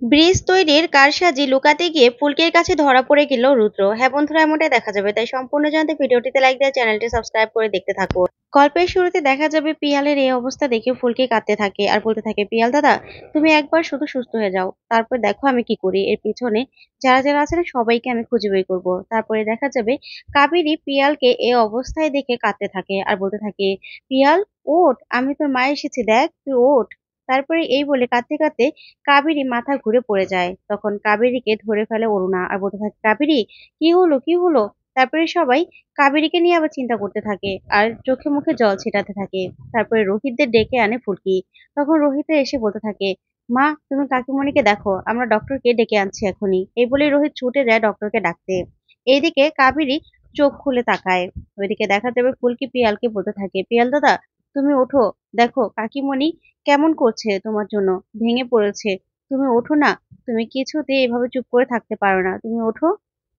Bridge তৈরির কারসাজি লুকাতে গিয়ে ফুলকির কাছে ধরা পড়ে গেল রুদ্র। হ্যাঁ বন্ধুরা, এমনটাই দেখা যাবে, তাই সম্পূর্ণ জানতে ভিডিওটিতে লাইক দিয়ে চ্যানেলটি সাবস্ক্রাইব করে দেখতে থাকুন। গল্পের শুরুতে দেখা যাবে পিয়ালের এই অবস্থা দেখে ফুলকি কাঁদতে থাকে আর বলতে থাকে, পিয়াল দাদা তুমি একবার শুধু সুস্থ হয়ে যাও, তারপর দেখো আমি কি করি। এর পিছনে যারা যারা আছে না সবাইকে আমি খুঁজে বের করবো। তারপরে দেখা যাবে কাবেরী পিয়ালকে এই অবস্থায় দেখে কাঁদতে থাকে আর বলতে থাকে, পিয়াল ওঠ, আমি তোর মা এসেছি, দেখ তুই ওঠ। তারপরে এই বলে কাঁদতে কাঁদতে কাবেরী মাথা ঘুরে পড়ে যায়। তখন কাবেরীকে ধরে ফেলে অরুণা আর বলতে থাকে, কাবেরী কি হলো কি হলো। তারপরে সবাই কাবেরীকে নিয়ে আবার চিন্তা করতে থাকে আর চোখে মুখে জল ছেটাতে থাকে। তারপরে রোহিতদের ডেকে আনে ফুলকি। তখন রোহিত এসে বলতে থাকে, মা তুমি কাকিমণিকে দেখো, আমরা ডক্টরকে ডেকে আনছি এখনই। এই বলে রোহিত ছুটে যায় ডক্টরকে ডাকতে। এইদিকে কাবেরী চোখ খুলে তাকায়। ওইদিকে দেখা যাবে ফুলকি পিয়ালকে বলতে থাকে, পিয়াল দাদা তুমি ওঠো, দেখো কাকিমণি কেমন করছে তোমার জন্য, ভেঙে পড়েছে, তুমি ওঠো না, তুমি কিছুতে এভাবে চুপ করে থাকতে পারো না, তুমি ওঠো।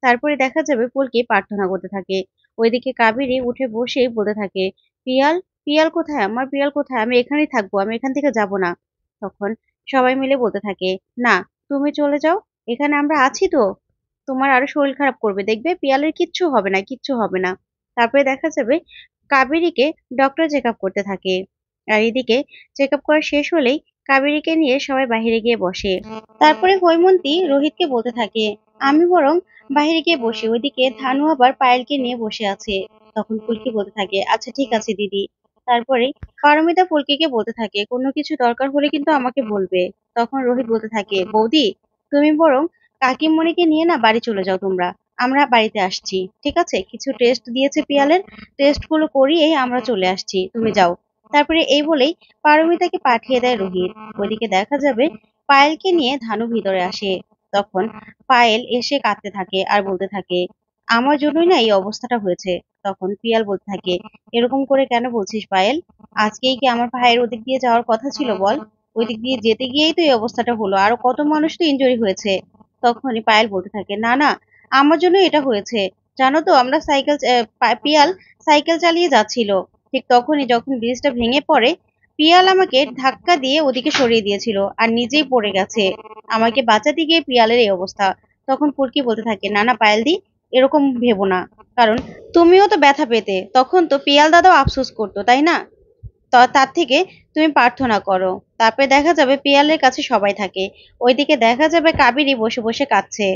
তারপরে দেখা যাবে ফুলকি প্রার্থনা করতে থাকে। ওইদিকে কাবেরী উঠে বসে বলতে থাকে, পিয়াল, পিয়াল কোথায়, আমার পিয়াল কোথায়, আমি এখানেই থাকবো, আমি এখান থেকে যাব না। তখন সবাই মিলে বলতে থাকে, না তুমি চলে যাও, এখানে আমরা আছি তো, তোমার আরো শরীর খারাপ করবে, দেখবে পিয়ালের কিচ্ছু হবে না, কিচ্ছু হবে না। তারপরে দেখা যাবে কাবেরীকে ডক্টর চেক আপ করতে থাকে। আর এদিকে চেক আপ করা শেষ হলেই কাবেরীকে নিয়ে সবাই বাইরে গিয়ে বসে। তারপরে হৈমন্তী রোহিতকে বলতে থাকে, আমি বরং বাইরে গিয়ে বসি, ওইদিকে থানু আবার পায়েলকে নিয়ে বসে আছে। তখন ফুলকি বলতে থাকে, আচ্ছা ঠিক আছে দিদি। তারপরে পারমিতা ফুলকিকে বলতে থাকে, কোনো কিছু দরকার হলে কিন্তু আমাকে বলবে। তখন রোহিত বলতে থাকে, বৌদি তুমি বরং কাকিমণিকে নিয়ে না বাড়ি চলে যাও তোমরা, আমরা বাড়িতে আসছি, ঠিক আছে, কিছু টেস্ট দিয়েছে পিয়ালের, টেস্ট গুলো করিয়েই আমরা চলে আসছি, তুমি যাও। তারপরে এই বলেই পারমিতাকে পাঠিয়ে দেয় রোহিত। ওইদিকে দেখা যাবে পায়েলকে নিয়ে ধানু ভিতরে আসে। তখন পায়েল এসে কাঁদতে থাকে আর বলতে থাকে, আমার জন্যই না এই অবস্থাটা হয়েছে। তখন পিয়াল বলতে থাকে, এরকম করে কেন বলছিস পায়েল, আজকেই কি আমার ভাইয়ের ওদিক দিয়ে যাওয়ার কথা ছিল বল, ওই দিক দিয়ে যেতে গিয়েই তো এই অবস্থাটা হলো, আরো কত মানুষ তো ইনজুরি হয়েছে। তখনই পায়েল বলতে থাকে, না না আমার জন্য এটা হয়েছে, জানো তো আমরা পিয়াল সাইকেল চালিয়ে যাচ্ছিল, ঠিক তখনই যখন ব্রিজটা ভেঙে পড়ে পিয়াল আমাকে ধাক্কা দিয়ে ওদিকে সরিয়ে দিয়েছিল আর নিজেই পড়ে গেছে, আমাকে বাঁচাতে গিয়ে পিয়ালের এই অবস্থা। তখন ফুলকি বলতে থাকে, না না পায়েল দি, এরকম ভেবো না, কারণ তুমিও তো ব্যথা পেতে, তখন তো পিয়াল দাদাও আফসোস করতো তাই না, তার থেকে তুমি প্রার্থনা করো। তারপরে দেখা যাবে পিয়ালের কাছে সবাই থাকে। ওইদিকে দেখা যাবে কাবেরী বসে বসে কাঁদছে।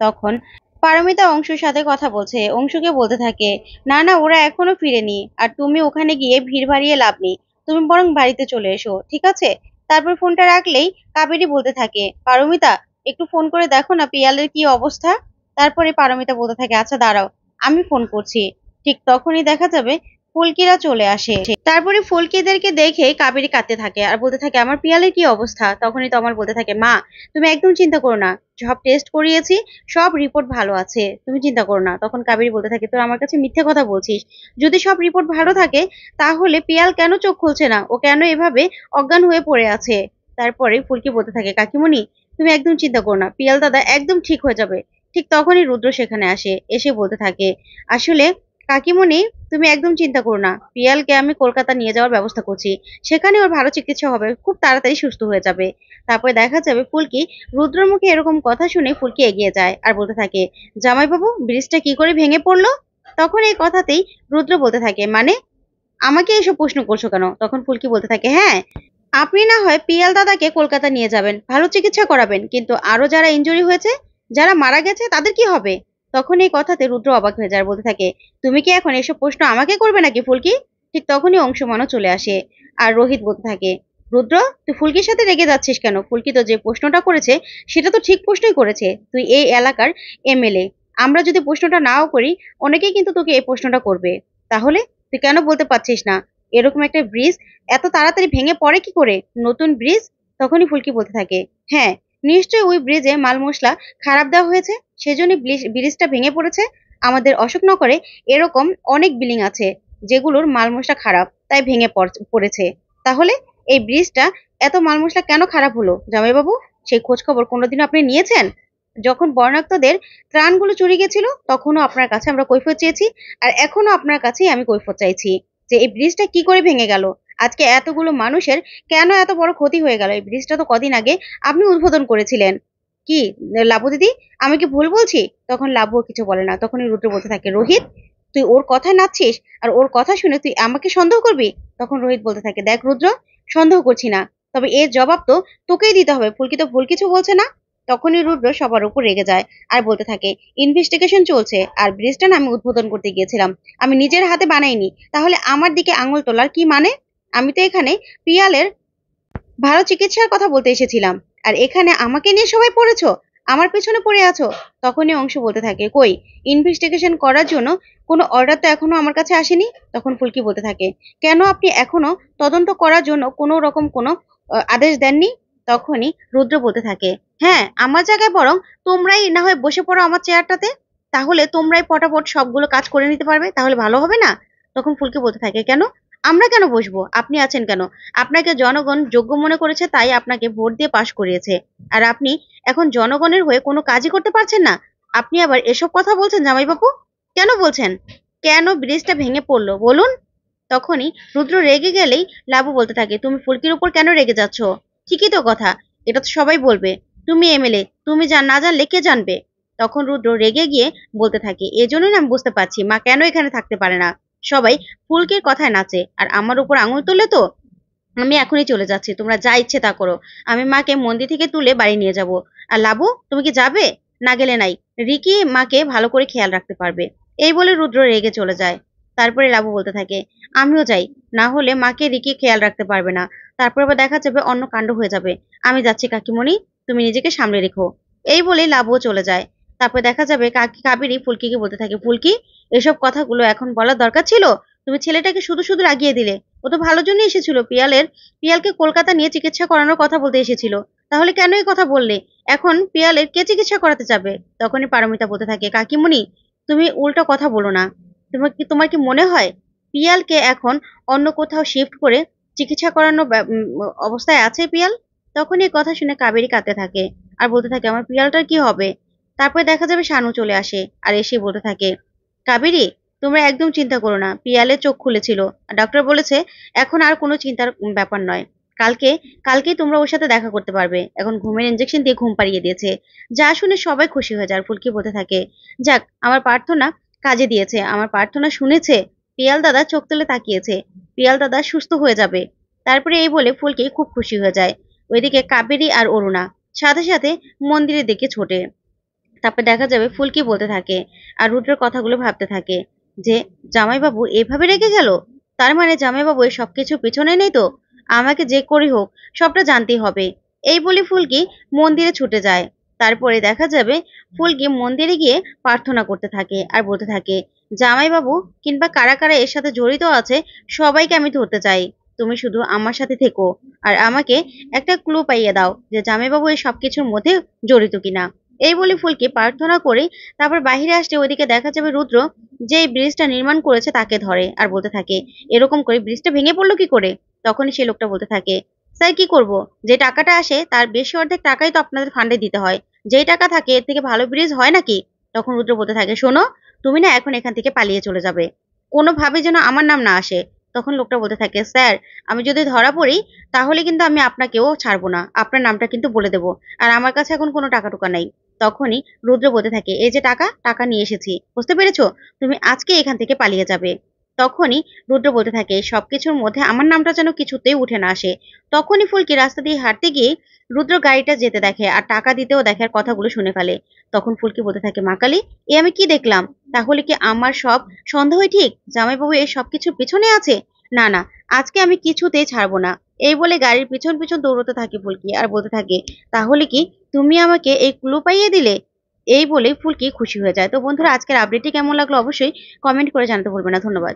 তখন পারমিতা অংশুর সাথে কথা বলছে, অংশুকে বলতে থাকে, না না ওরা এখনো ফিরেনি, আর তুমি ওখানে গিয়ে ভিড় বাড়িয়ে লাভ নেই, তুমি বরং বাড়িতে চলে এসো, ঠিক আছে। তারপর ফোনটা রাখলেই কাবেরী বলতে থাকে, পারমিতা একটু ফোন করে দেখো না পিয়ালের কি অবস্থা। তারপরে পারমিতা বলতে থাকে, আচ্ছা দাঁড়াও আমি ফোন করছি। ঠিক তখনই দেখা যাবে ফুলকিরা চলে আসে। তারপরে ফুলকিদেরকে দেখে কাবেরী কাঁদতে থাকে আর বলতে থাকে, আমার পিয়ালের কি অবস্থা। তখনই তমাল বলতে থাকে, মা তুমি একদম চিন্তা করো না, সব টেস্ট করিয়েছি, সব রিপোর্ট ভালো আছে, তুমি চিন্তা করো না। তখন কাবেরী বলতে থাকে, তোর আমার কাছে মিথ্যে কথা বলছিস, যদি সব রিপোর্ট ভালো থাকে তাহলে পিয়াল কেন চোখ খুলছে না, ও কেন এভাবে অজ্ঞান হয়ে পড়ে আছে। তারপরে ফুলকি বলতে থাকে, কাকিমণি তুমি একদম চিন্তা করো না, পিয়াল দাদা একদম ঠিক হয়ে যাবে। ঠিক তখনই রুদ্র সেখানে আসে, এসে বলতে থাকে, আসলে কাকিমণি তুমি একদম চিন্তা করো না, পিয়ালকে আমি কলকাতা নিয়ে যাওয়ার ব্যবস্থা করছি, সেখানে ওর ভালো চিকিৎসা হবে, খুব তাড়াতাড়ি সুস্থ হয়ে যাবে। তারপরে দেখা যাবে ফুলকি, রুদ্রর মুখে এরকম কথা শুনে ফুলকি এগিয়ে যায় আর বলতে থাকে, জামাইবাবু ব্রিজটা কি করে ভেঙে পড়লো। তখন এই কথাতেই রুদ্র বলতে থাকে, মানে আমাকে এসব প্রশ্ন করছো কেন। তখন ফুলকি বলতে থাকে, হ্যাঁ আপনি না হয় পিয়াল দাদাকে কলকাতা নিয়ে যাবেন, ভালো চিকিৎসা করাবেন, কিন্তু আরো যারা ইনজুরি হয়েছে, যারা মারা গেছে তাদের কি হবে। তখন এই কথাতে রুদ্র অবাক হয়ে যায় আর বলতে থাকে, তুমি কি এখন এসব প্রশ্ন আমাকে করবে নাকি ফুলকি। ঠিক তখনই অংশুমানও চলে আসে। আর রোহিত বলতে থাকে, রুদ্র তুই ফুলকির সাথে রেগে যাচ্ছিস কেন, ফুলকি তো যে প্রশ্নটা করেছে সেটা তো ঠিক প্রশ্নই করেছে, তুই এই এলাকার এমএলএ, আমরা যদি প্রশ্নটা নাও করি অনেকেই কিন্তু তোকে এই প্রশ্নটা করবে, তাহলে তুই কেন বলতে পারছিস না এরকম একটা ব্রিজ এত তাড়াতাড়ি ভেঙে পড়ে কি করে, নতুন ব্রিজ। তখনই ফুলকি বলতে থাকে, হ্যাঁ নিশ্চয়ই ওই ব্রিজে মাল মশলা খারাপ দেওয়া হয়েছে, সেজন্য ব্রিজটা ভেঙে পড়েছে। আমাদের অশোকনগরে এরকম অনেক বিল্ডিং আছে যেগুলোর মাল মশলা খারাপ, তাই ভেঙে পড়েছে। তাহলে এই ব্রিজটা এত মাল মশলা কেন খারাপ হলো জামাইবাবু, সেই খোঁজ খবর কোনোদিনও আপনি নিয়েছেন। যখন বর্ণাক্তদের ত্রাণগুলো চুরি গেছিল তখনও আপনার কাছে আমরা কৈফিয়ত চেয়েছি, আর এখনো আপনার কাছেই আমি কৈফিয়ত চাইছি যে এই ব্রিজটা কি করে ভেঙে গেল, আজকে এতগুলো মানুষের কেন এত বড় ক্ষতি হয়ে গেল। এই ব্রিজটা তো কদিন আগে আপনি উদ্বোধন করেছিলেন, কি লাবু দিদি, আমি কি ভুল বলছি? তখন লাবুও কিছু বলে না। তখনই রুদ্র বলতে থাকে, রোহিত তুই ওর কথায় নাচছিস আর ওর কথা শুনে তুই আমাকে সন্দেহ করবি? তখন রোহিত বলতে থাকে, দেখ রুদ্র, সন্দেহ করছি না, তবে এর জবাব তো তোকেই দিতে হবে, ফুলকি তো ভুল কিছু বলছে না। তখনই রুদ্র সবার উপর রেগে যায় আর বলতে থাকে, ইনভেস্টিগেশন চলছে আর ব্রিজটা না আমি উদ্বোধন করতে গিয়েছিলাম, আমি নিজের হাতে বানাইনি, তাহলে আমার দিকে আঙুল তোলার কি মানে? আমি তো এখানে পিয়ালের ভালো চিকিৎসার কথা বলতে এসেছিলাম, আর এখানে আমাকে নিয়ে সবাই পড়েছো, আমার পেছনে পড়ে আছো। তখনই অংশ বলতে থাকে, কই, ইনভেস্টিগেশন করার জন্য কোনো অর্ডার তো এখনো আমার কাছে আসেনি। তখন ফুলকি বলতে থাকে, কেন আপনি এখনো তদন্ত করার জন্য কোনো রকম কোনো আদেশ দেননি? তখনই রুদ্র বলতে থাকে, হ্যাঁ, আমার জায়গায় বরং তোমরাই না হয় বসে পড়ো আমার চেয়ারটাতে, তাহলে তোমরাই পটাপট সবগুলো কাজ করে নিতে পারবে, তাহলে ভালো হবে না? তখন ফুলকি বলতে থাকে, কেন, আমরা কেন বসবো, আপনি আছেন কেন? আপনাকে জনগণ যোগ্য মনে করেছে, তাই আপনাকে ভোট দিয়ে পাশ করিয়েছে, আর আপনি এখন জনগণের হয়ে কোনো কাজই করতে পারছেন না। আপনি আবার এসব কথা বলছেন জামাইবাবু? কেন বলছেন? কেন ব্রিজটা ভেঙে পড়লো বলুন? তখনই রুদ্র রেগে গেলেই লাবু বলতে থাকে, তুমি ফুলকির উপর কেন রেগে যাচ্ছ? ঠিকই তো কথা, এটা তো সবাই বলবে, তুমি এমএলএ, তুমি না জানলে কে জানবে? তখন রুদ্র রেগে গিয়ে বলতে থাকে, এজন্যই না আমি বুঝতে পারছি মা কেন এখানে থাকতে পারে না। সবাই ফুলকির কথায় নাচে আর আমার উপর আঙুল তোলে, তো আমি এখনই চলে যাচ্ছি, তোমরা যা ইচ্ছে তা করো, আমি মাকে মন্দির থেকে তুলে বাড়ি নিয়ে যাব। আর লাবু, তুমি কি যাবে? না গেলে নাই, রিকি মাকে ভালো করে খেয়াল রাখতে পারবে। এই বলে রুদ্র রেগে চলে যায়। তারপরে লাবু বলতে থাকে, আমিও যাই, না হলে মাকে রিকি খেয়াল রাখতে পারবে না, তারপর আবার দেখা যাবে অন্য কাণ্ড হয়ে যাবে। আমি যাচ্ছি কাকিমণি, তুমি নিজেকে সামলে রেখো। এই বলে লাবুও চলে যায়। তারপর দেখা যাবে কাবেরী ফুলকিকে বলতে থাকে, ফুলকি, এসব কথাগুলো এখন বলার দরকার ছিল? তুমি ছেলেটাকে শুধু শুধু রাগিয়ে দিলে, ও তো ভালোর জন্য এসেছিল, পিয়ালকে কলকাতা নিয়ে চিকিৎসা করানোর কথা বলতে এসেছিল, তাহলে কেন এই কথা বললে? এখন পিয়ালের কে চিকিৎসা করাতে যাবে? তখনই পারমিতা বলতে থাকে, কাকিমণি, তুমি উল্টো কথা বলো না, তোমার কি মনে হয় পিয়ালকে এখন অন্য কোথাও শিফট করে চিকিৎসা করানো অবস্থায় আছে পিয়াল? তখন এই কথা শুনে কাবেরী কাঁদতে থাকে আর বলতে থাকে, আমার পিয়ালটার কি হবে? তারপরে দেখা যাবে শানু চলে আসে আর এসে বলতে থাকে, কাবেরী, তোমরা একদম চিন্তা করো না, পিয়ালের চোখ খুলেছিল আর ডক্টর বলেছে এখন আর কোনো চিন্তার ব্যাপার নয়, কালকে কালকেই তোমরা ওর সাথে দেখা করতে পারবে, এখন ঘুমের ইঞ্জেকশন দিয়ে ঘুম পাড়িয়ে দিয়েছে। যা শুনে সবাই খুশি হয়ে যায় আর ফুলকি বলতে থাকে, যাক, আমার প্রার্থনা কাজে দিয়েছে, আমার প্রার্থনা শুনেছে, পিয়াল দাদা চোখ তুলে তাকিয়েছে, পিয়াল দাদা সুস্থ হয়ে যাবে। তারপরে এই বলে ফুলকি খুব খুশি হয়ে যায়। ওইদিকে কাবেরী আর অরুণা সাথে সাথে মন্দিরের দিকে ছোটে। তারপর দেখা যাবে ফুলকি বলতে থাকে আর রুদ্রের কথাগুলো ভাবতে থাকে যে, জামাইবাবু এভাবে রেগে গেল, তার মানে জামাইবাবু এই সবকিছু পিছনে নেই তো, আমাকে যে করি হোক সবটা জানতেই হবে। এই বলে ফুলকি মন্দিরে ছুটে যায়। তারপরে দেখা যাবে ফুলকি মন্দিরে গিয়ে প্রার্থনা করতে থাকে আর বলতে থাকে, জামাইবাবু কিংবা কারা কারা এর সাথে জড়িত আছে সবাইকে আমি ধরতে চাই, তুমি শুধু আমার সাথে থেকো আর আমাকে একটা ক্লু পাইয়ে দাও যে জামাইবাবু এই সবকিছুর মধ্যে জড়িত কিনা। এই বলে ফুলকি প্রার্থনা করে তারপর বাহিরে আসলে ওইদিকে দেখা যাবে রুদ্র যে এই ব্রিজটা নির্মাণ করেছে তাকে ধরে আর বলতে থাকে, এরকম করে ব্রিজটা ভেঙে পড়লো কি করে? তখনই সেই লোকটা বলতে থাকে, স্যার কি করব, যে টাকাটা আসে তার বেশি অর্ধেক টাকাই তো আপনাদের ফান্ডে দিতে হয়, যেই টাকা থাকে এর থেকে ভালো ব্রিজ হয় নাকি? তখন রুদ্র বলতে থাকে, শোনো, তুমি না এখন এখান থেকে পালিয়ে চলে যাবে, কোনোভাবে যেন আমার নাম না আসে। তখন লোকটা বলতে থাকে, স্যার, আমি যদি ধরা পড়ি তাহলে কিন্তু আমি আপনাকেও ছাড়বো না, আপনার নামটা কিন্তু বলে দেবো, আর আমার কাছে এখন কোনো টাকা টুকা নাই। তখনই রুদ্র বলতে থাকে, এই যে টাকা, টাকা নিয়ে এসেছি, বুঝতে পেরেছো? তুমি আজকে এখান থেকে পালিয়ে যাবে। তখনই রুদ্র বলতে থাকে, সবকিছুর মধ্যে আমার নামটা যেন কিছুতেই উঠে না আসে। তখনই ফুলকি রাস্তা দিয়ে হাঁটতে গিয়ে রুদ্র গাড়িটা যেতে দেখে আর টাকা দিতেও দেখে আর কথাগুলো শুনে ফেলে। তখন ফুলকি বলতে থাকে, মা কালী, এ আমি কি দেখলাম? তাহলে কি আমার সব সন্দেহই ঠিক, জামাইবাবু এই সবকিছুর পিছনে আছে? না না, আজকে আমি কিছুতেই ছাড়বো না। এই বলে গাড়ির পিছন পিছন দৌড়তে থাকে ফুলকি আর বলতে থাকে, তাহলে কি তুমি আমাকে এই ক্লু পাইয়ে দিলে? এই বলে ফুলকি খুশি হয়ে যায়। তো বন্ধুরা, আজকের আপডেটটি কেমন লাগলো অবশ্যই কমেন্ট করে জানাতে ভুলবে না। ধন্যবাদ।